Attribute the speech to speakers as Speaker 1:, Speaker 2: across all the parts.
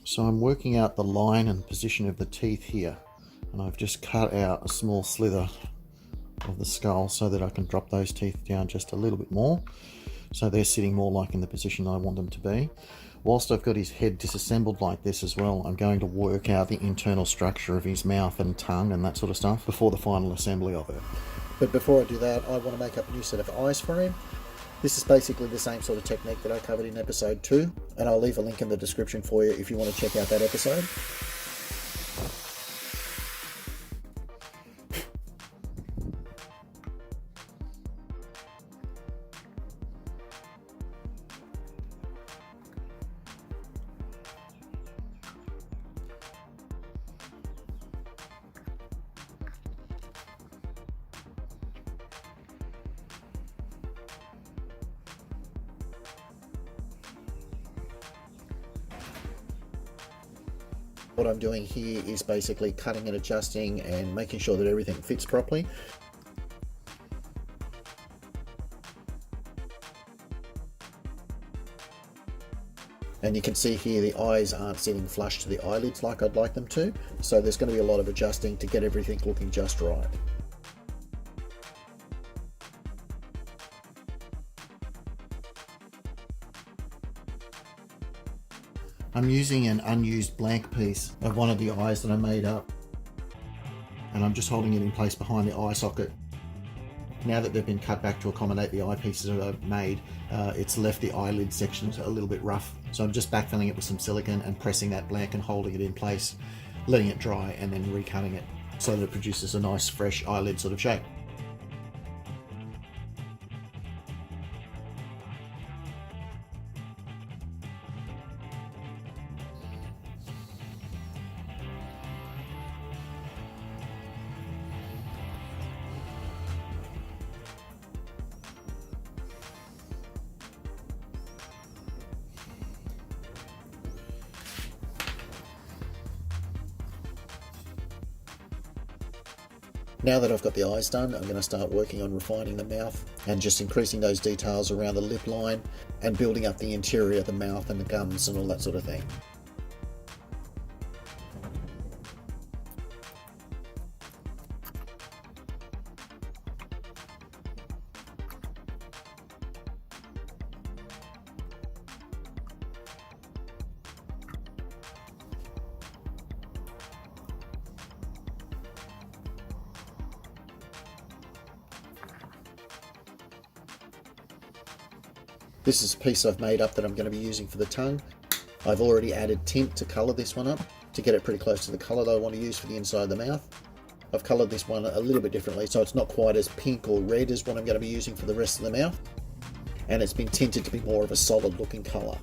Speaker 1: So I'm working out the line and position of the teeth here, and I've just cut out a small slither of the skull so that I can drop those teeth down just a little bit more, so they're sitting more like in the position I want them to be. Whilst I've got his head disassembled like this as well, I'm going to work out the internal structure of his mouth and tongue and that sort of stuff before the final assembly of it. But before I do that, I want to make up a new set of eyes for him. This is basically the same sort of technique that I covered in episode 2, and I'll leave a link in the description for you if you want to check out that episode. What I'm doing here is basically cutting and adjusting and making sure that everything fits properly. And you can see here the eyes aren't sitting flush to the eyelids like I'd like them to, so there's going to be a lot of adjusting to get everything looking just right. I'm using an unused blank piece of one of the eyes that I made up, and I'm just holding it in place behind the eye socket. Now that they've been cut back to accommodate the eyepieces that I've made, it's left the eyelid sections a little bit rough. So I'm just backfilling it with some silicone and pressing that blank and holding it in place, letting it dry and then recutting it so that it produces a nice fresh eyelid sort of shape. Now that I've got the eyes done, I'm going to start working on refining the mouth and just increasing those details around the lip line and building up the interior of the mouth and the gums and all that sort of thing. This is a piece I've made up that I'm going to be using for the tongue. I've already added tint to colour this one up to get it pretty close to the colour that I want to use for the inside of the mouth. I've coloured this one a little bit differently, so it's not quite as pink or red as what I'm going to be using for the rest of the mouth. And it's been tinted to be more of a solid looking colour.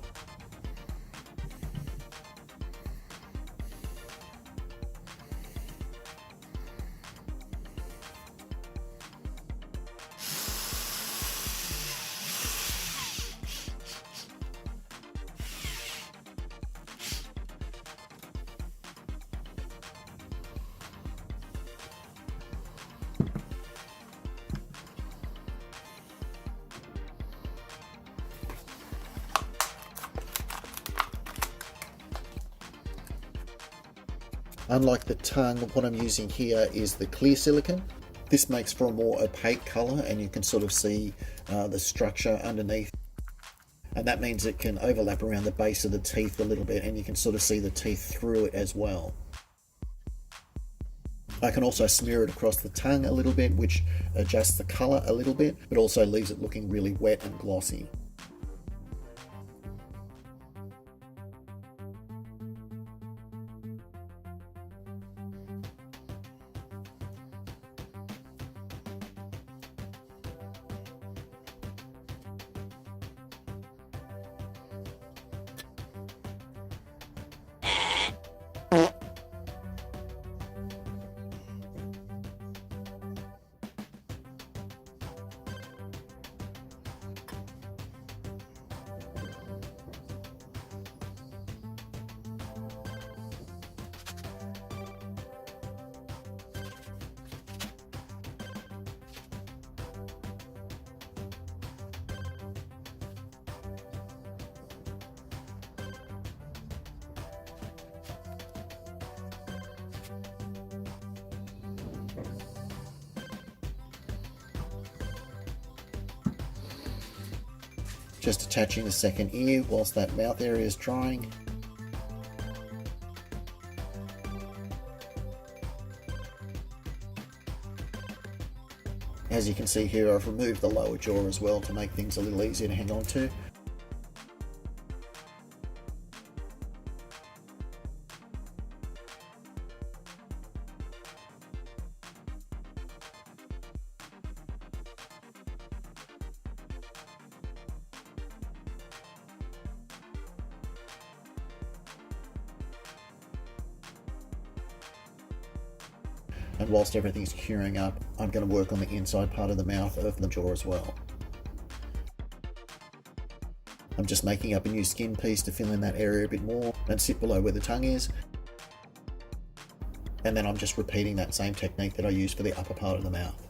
Speaker 1: Unlike the tongue, what I'm using here is the clear silicone. This makes for a more opaque colour and you can sort of see the structure underneath. And that means it can overlap around the base of the teeth a little bit and you can sort of see the teeth through it as well. I can also smear it across the tongue a little bit, which adjusts the colour a little bit, but also leaves it looking really wet and glossy. Just attaching the second ear whilst that mouth area is drying. As you can see here, I've removed the lower jaw as well to make things a little easier to hang on to. And whilst everything's curing up, I'm going to work on the inside part of the mouth of the jaw as well. I'm just making up a new skin piece to fill in that area a bit more and sit below where the tongue is. And then I'm just repeating that same technique that I used for the upper part of the mouth.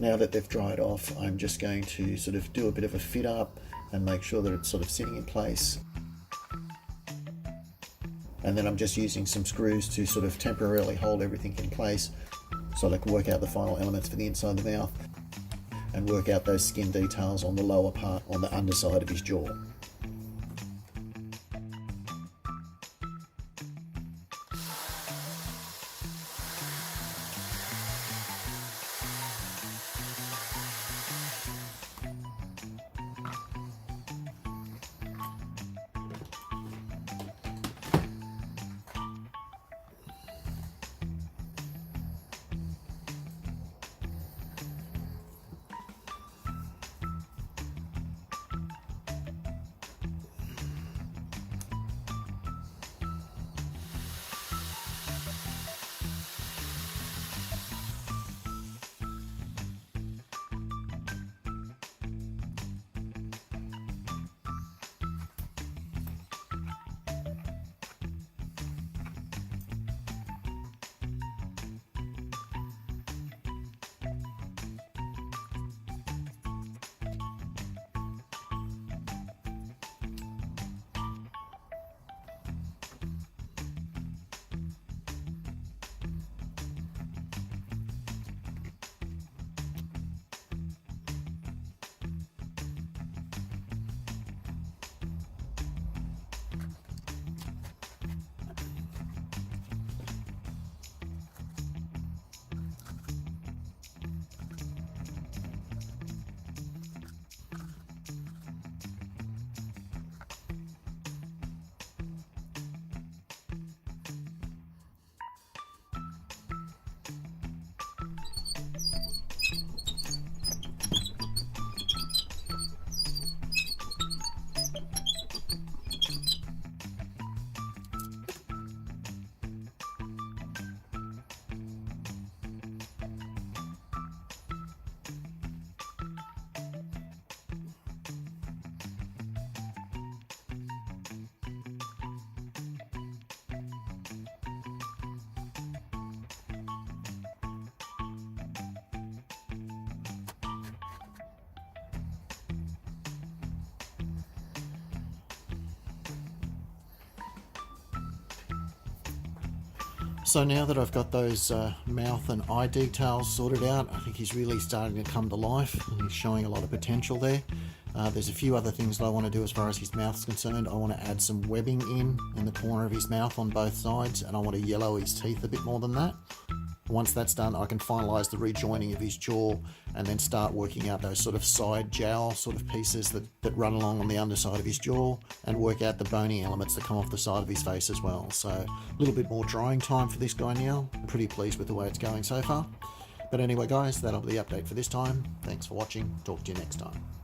Speaker 1: Now that they've dried off, I'm just going to sort of do a bit of a fit up and make sure that it's sort of sitting in place. And then I'm just using some screws to sort of temporarily hold everything in place so that I can work out the final elements for the inside of the mouth and work out those skin details on the lower part, on the underside of his jaw. So now that I've got those mouth and eye details sorted out, I think he's really starting to come to life and he's showing a lot of potential there. There's a few other things that I want to do as far as his mouth's concerned. I want to add some webbing in the corner of his mouth on both sides, and I want to yellow his teeth a bit more than that. Once that's done, I can finalise the rejoining of his jaw and then start working out those sort of side jowl sort of pieces that run along on the underside of his jaw, and work out the bony elements that come off the side of his face as well. So a little bit more drying time for this guy now. I'm pretty pleased with the way it's going so far. But anyway guys, that'll be the update for this time. Thanks for watching. Talk to you next time.